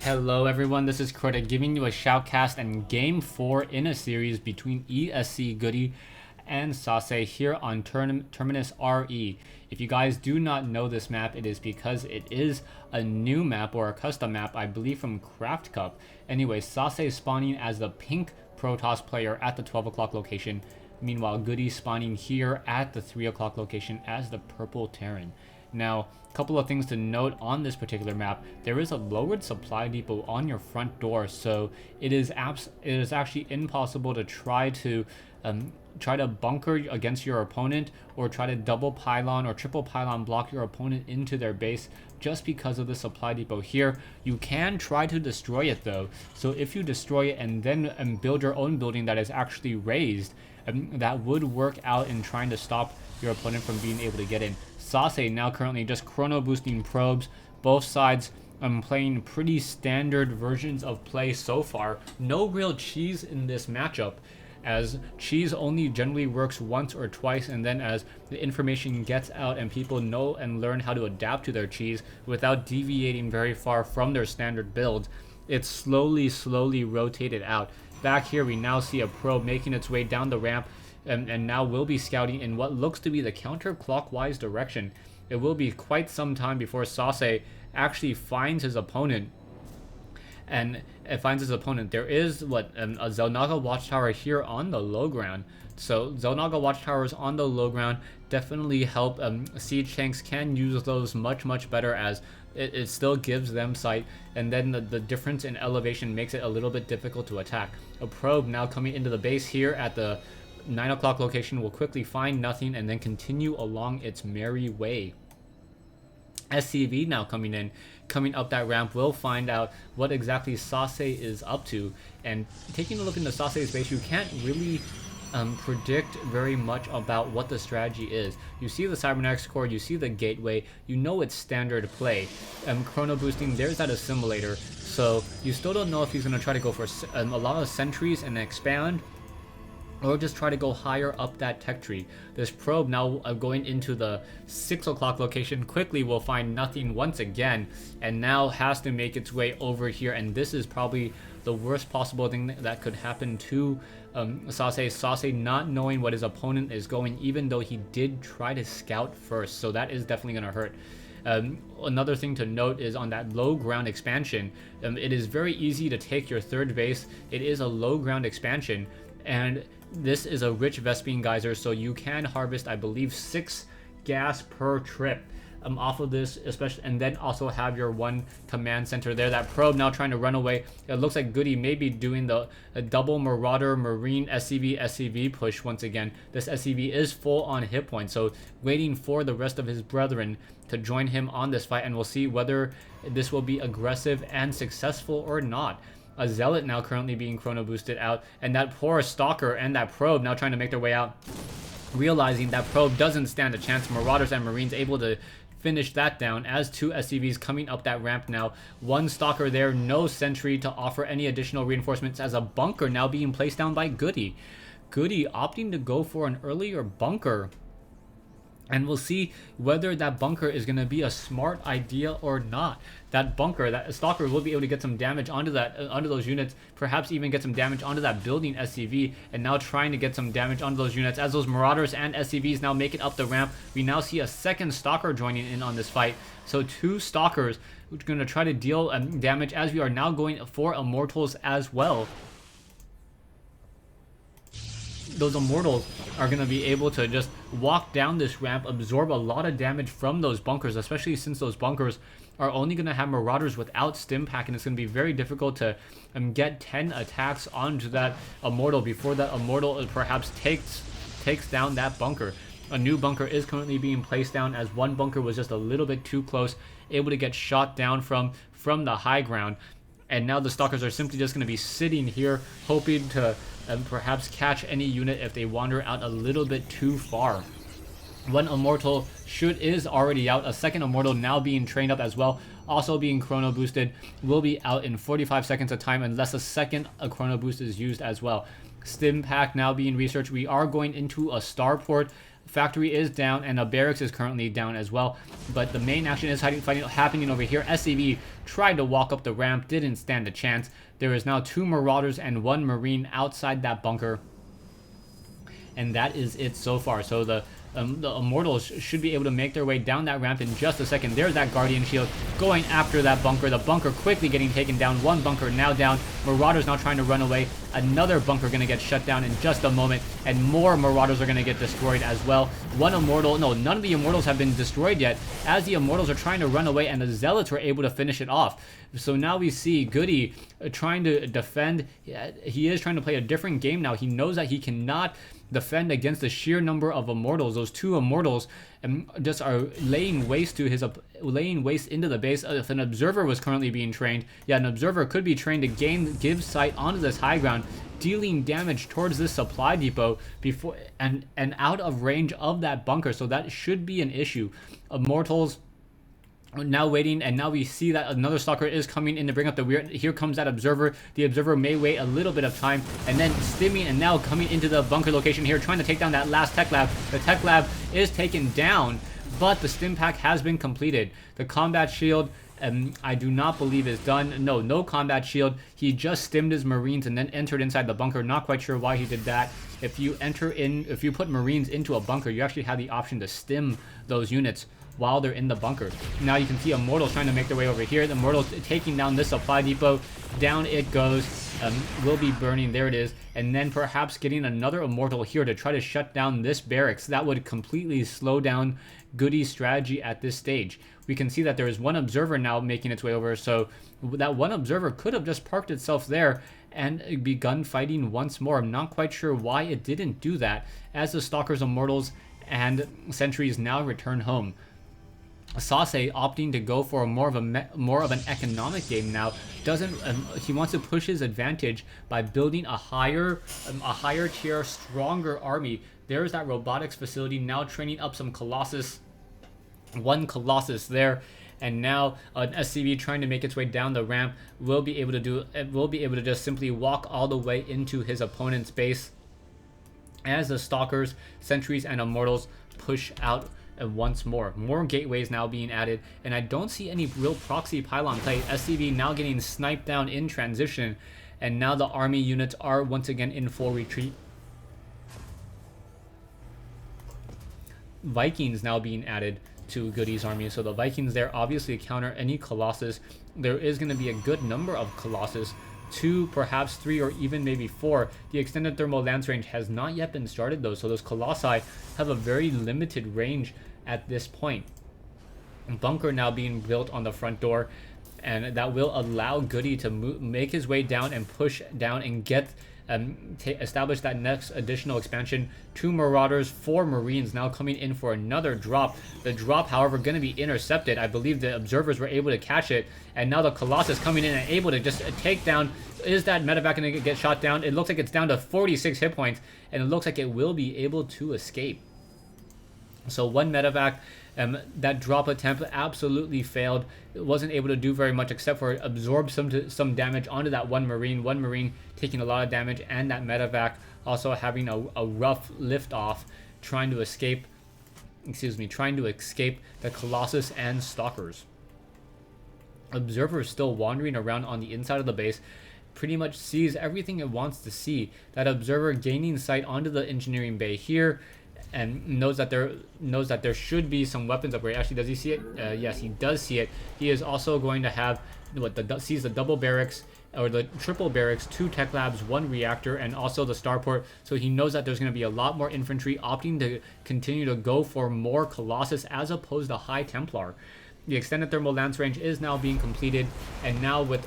Hello everyone, this is Crota giving you a shoutcast and game 4 in a series between ESC Goody and Sase here on Terminus RE. If you guys do not know this map, it is because it is a new map or a custom map, I believe from Craft Cup. Anyway, Sase is spawning as the pink Protoss player at the 12 o'clock location. Meanwhile, Goody spawning here at the 3 o'clock location as the purple Terran. Now, a couple of things to note on this particular map. There is a lowered supply depot on your front door, so it is actually impossible to try to bunker against your opponent or try to double pylon or triple pylon block your opponent into their base just because of the supply depot here. You can try to destroy it though, so if you destroy it and then build your own building that is actually raised, that would work out in trying to stop your opponent from being able to get in. Sase now currently just chrono boosting probes. Both sides playing pretty standard versions of play so far. No real cheese in this matchup, as cheese only generally works once or twice, and then as the information gets out and people know and learn how to adapt to their cheese without deviating very far from their standard builds, it's slowly rotated out. Back here we now see a probe making its way down the ramp, and now will be scouting in what looks to be the counterclockwise direction. It will be quite some time before Sase actually finds his opponent. And it finds his opponent. There is a Zelnaga watchtower here on the low ground. So Zelnaga watchtowers on the low ground definitely help. Siege tanks can use those much better, as it still gives them sight, and then the difference in elevation makes it a little bit difficult to attack. A probe now coming into the base here at the 9 o'clock location will quickly find nothing and then continue along its merry way. SCV now coming up that ramp will find out what exactly Sase is up to, and taking a look into Sase's base, you can't really predict very much about what the strategy is. You see the cybernetics core, you see the gateway, you know it's standard play. Chrono boosting, there's that assimilator, so you still don't know if he's going to try to go for a lot of sentries and expand, or just try to go higher up that tech tree. This probe now going into the 6 o'clock location quickly will find nothing once again, and now has to make its way over here, and this is probably the worst possible thing that could happen to Sase. Sase not knowing what his opponent is going, even though he did try to scout first, so that is definitely going to hurt. Another thing to note is on that low ground expansion, it is very easy to take your third base. It is a low ground expansion, and this is a rich Vespene geyser, so you can harvest, I believe, 6 gas per trip off of this, especially, and then also have your one command center there. That probe now trying to run away. It looks like Goody may be doing the double Marauder Marine SCV push once again. This SCV is full on hit points, so waiting for the rest of his brethren to join him on this fight, and we'll see whether this will be aggressive and successful or not. A Zealot now currently being chrono boosted out, and that poor Stalker and that probe now trying to make their way out, realizing that probe doesn't stand a chance. Marauders and Marines able to finish that down, as 2 SCVs coming up that ramp now. One Stalker there, no sentry to offer any additional reinforcements, as a bunker now being placed down by Goody. Goody opting to go for an earlier bunker, and we'll see whether that bunker is going to be a smart idea or not. That bunker, that Stalker will be able to get some damage onto those units, perhaps even get some damage onto that building SCV, and now trying to get some damage onto those units as those Marauders and SCVs now make it up the ramp. We now see a second Stalker joining in on this fight, so 2 Stalkers are going to try to deal damage, as we are now going for Immortals as well. Those Immortals are going to be able to just walk down this ramp, absorb a lot of damage from those bunkers, especially since those bunkers are only going to have Marauders without stim pack, and it's going to be very difficult to get 10 attacks onto that Immortal before that Immortal perhaps takes down that bunker. A new bunker is currently being placed down, as one bunker was just a little bit too close, able to get shot down from the high ground. And now the Stalkers are simply just going to be sitting here, hoping to perhaps catch any unit if they wander out a little bit too far. One Immortal is already out. A second Immortal now being trained up as well, also being chrono boosted, will be out in 45 seconds of time unless a second chrono boost is used as well. Stim pack now being researched. We are going into a starport factory is down, and a barracks is currently down as well. But the main action is happening over here. SCV tried to walk up the ramp, didn't stand a chance. There is now 2 Marauders and 1 Marine outside that bunker. And that is it so far. So the Immortals should be able to make their way down that ramp in just a second. There's that Guardian Shield going after that bunker. The bunker quickly getting taken down. 1 bunker now down. Marauders now trying to run away. Another bunker going to get shut down in just a moment. And more Marauders are going to get destroyed as well. 1 Immortal. No, none of the Immortals have been destroyed yet, as the Immortals are trying to run away, and the Zealots were able to finish it off. So now we see Goody trying to defend. He is trying to play a different game now. He knows that he cannot defend against the sheer number of Immortals. Those 2 Immortals just are laying waste to his laying waste into the base. If an Observer was currently being trained, yeah, an Observer could be trained to give sight onto this high ground, dealing damage towards this supply depot before and out of range of that bunker. So that should be an issue. Immortals now waiting, and now we see that another Stalker is coming in to bring up the rear. Here comes that Observer. The Observer may wait a little bit of time, and then stimming, and now coming into the bunker location here, trying to take down that last Tech Lab. The Tech Lab is taken down, but the stim pack has been completed. The combat shield, I do not believe is done. No combat shield. He just stimmed his Marines and then entered inside the bunker. Not quite sure why he did that. If you put Marines into a bunker, you actually have the option to stim those units while they're in the bunker. Now you can see Immortals trying to make their way over here. The Immortals taking down this supply depot. Down it goes. Will be burning. There it is. And then perhaps getting another Immortal here to try to shut down this barracks. That would completely slow down Goody's strategy at this stage. We can see that there is 1 Observer now making its way over. So that 1 Observer could have just parked itself there and begun fighting once more. I'm not quite sure why it didn't do that, as the Stalkers, Immortals, and Sentries now return home. Sase opting to go for more of an economic game now. He wants to push his advantage by building a higher tier, stronger army. There's that robotics facility now training up some Colossus. 1 Colossus there, and now an SCV trying to make its way down the ramp will be able to just simply walk all the way into his opponent's base as the Stalkers, Sentries, and Immortals push out. Once more gateways now being added, and I don't see any real proxy pylon play. SCV now getting sniped down in transition, and now the army units are once again in full retreat. Vikings now being added to Goody's army, so the Vikings there obviously counter any Colossus. There is going to be a good number of Colossus, 2, perhaps 3, or even maybe 4. The extended thermal lance range has not yet been started though, so those Colossi have a very limited range at this point. Bunker now being built on the front door, and that will allow Goody to make his way down and push down and get establish that next additional expansion. 2 Marauders, 4 Marines now coming in for another drop. The drop, however, going to be intercepted. I believe the Observers were able to catch it, and now the Colossus coming in and able to just take down. Is that medevac going to get shot down? It looks like it's down to 46 hit points, and it looks like it will be able to escape. So 1 medevac. That drop attempt absolutely failed. It wasn't able to do very much except for absorb some damage onto that 1 Marine. 1 Marine taking a lot of damage, and that medevac also having a rough lift off, trying to escape the Colossus and Stalkers. Observer is still wandering around on the inside of the base, pretty much sees everything it wants to see. That Observer gaining sight onto the engineering bay here, and knows that there should be some weapons upgrade. Actually, does he see it? Yes, he does see it. He is also going to have sees the double barracks or the triple barracks, 2 tech labs, 1 reactor, and also the starport. So he knows that there's going to be a lot more infantry, opting to continue to go for more Colossus as opposed to High Templar. The extended thermal lance range is now being completed, and now with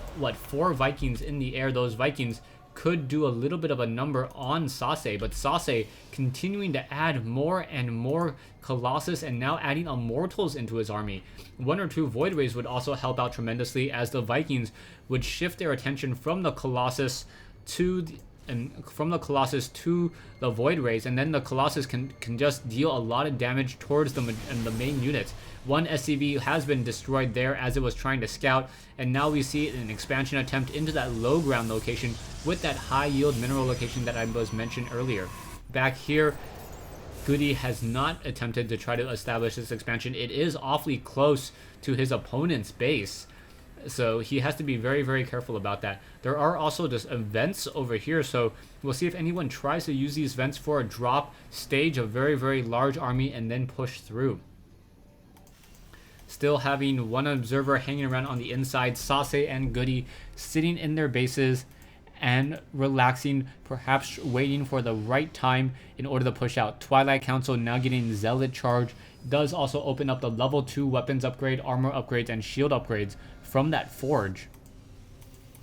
4 Vikings in the air, those Vikings could do a little bit of a number on Sase, but Sase continuing to add more and more Colossus, and now adding Immortals into his army. 1 or 2 Void Rays would also help out tremendously, as the Vikings would shift their attention from the Colossus to the Void Rays, and then the Colossus can just deal a lot of damage towards the main units. 1 SCV has been destroyed there as it was trying to scout, and now we see an expansion attempt into that low ground location with that high yield mineral location that I was mentioned earlier. Back here, Goody has not attempted to try to establish this expansion. It is awfully close to his opponent's base, so he has to be very, very careful about that. There are also just vents over here, so we'll see if anyone tries to use these vents for a drop, stage a very, very large army, and then push through. Still having one observer hanging around on the inside, Sase and Goody sitting in their bases and relaxing, perhaps waiting for the right time in order to push out. Twilight Council now getting Zealot charge does also open up the level 2 weapons upgrade, armor upgrades, and shield upgrades from that forge.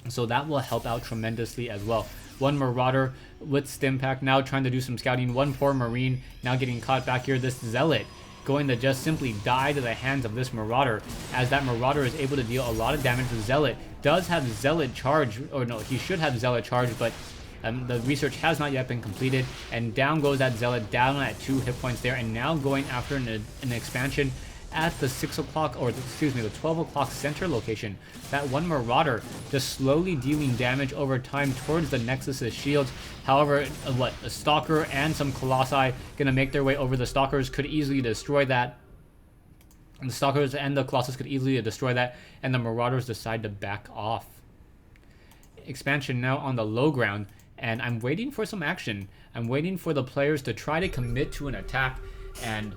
So that will help out tremendously as well. One Marauder with Stimpack now trying to do some scouting. One poor Marine now getting caught back here. This Zealot going to just simply die to the hands of this Marauder, as that Marauder is able to deal a lot of damage. The Zealot does have Zealot charge, or no, he should have Zealot charge, but the research has not yet been completed, and down goes that Zealot, down at 2 hit points there, and now going after an expansion at the 6 o'clock, or excuse me, the 12 o'clock center location. That one Marauder just slowly dealing damage over time towards the Nexus's shields. However, a Stalker and some Colossi gonna make their way over. The Stalkers could easily destroy that. And the Stalkers and the Colossus could easily destroy that, and the Marauders decide to back off. Expansion now on the low ground, and I'm waiting for some action. I'm waiting for the players to try to commit to an attack, and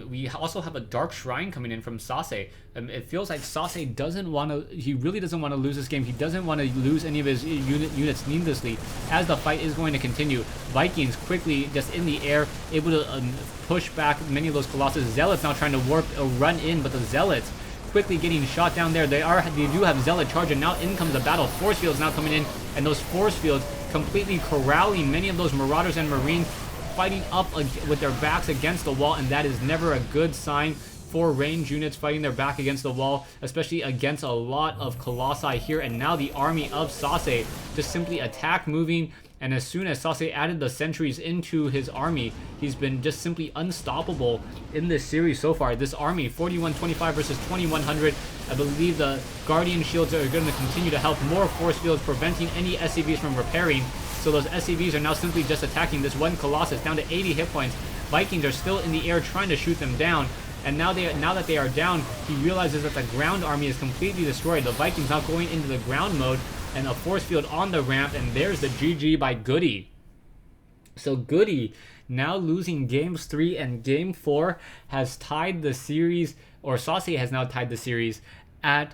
we also have a Dark Shrine coming in from Sase. It feels like Sase doesn't want to, he really doesn't want to lose this game. He doesn't want to lose any of his units needlessly, as the fight is going to continue. Vikings quickly just in the air, able to push back many of those Colossus. Zealots now trying to run in, but the Zealots quickly getting shot down there. They do have Zealot charge, and now in comes the battle. Force fields now coming in, and those force fields completely corralling many of those Marauders and Marines, fighting up with their backs against the wall, and that is never a good sign for range units fighting their back against the wall, especially against a lot of Colossi here. And now the army of Sase just simply attack moving, and as soon as Sase added the sentries into his army, he's been just simply unstoppable in this series so far. This army, 4125 versus 2100. I believe the Guardian shields are going to continue to help. More force fields preventing any SCVs from repairing. So those SCVs are now simply just attacking this one Colossus down to 80 hit points. Vikings are still in the air trying to shoot them down. And now that they are down, he realizes that the ground army is completely destroyed. The Vikings now going into the ground mode, and a force field on the ramp, and there's the GG by Goody. So Goody, now losing games 3 and game 4, has tied the series, or Sase has now tied the series at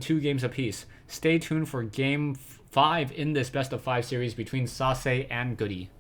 2 games apiece. Stay tuned for game 5 in this best of 5 series between Sase and Goody.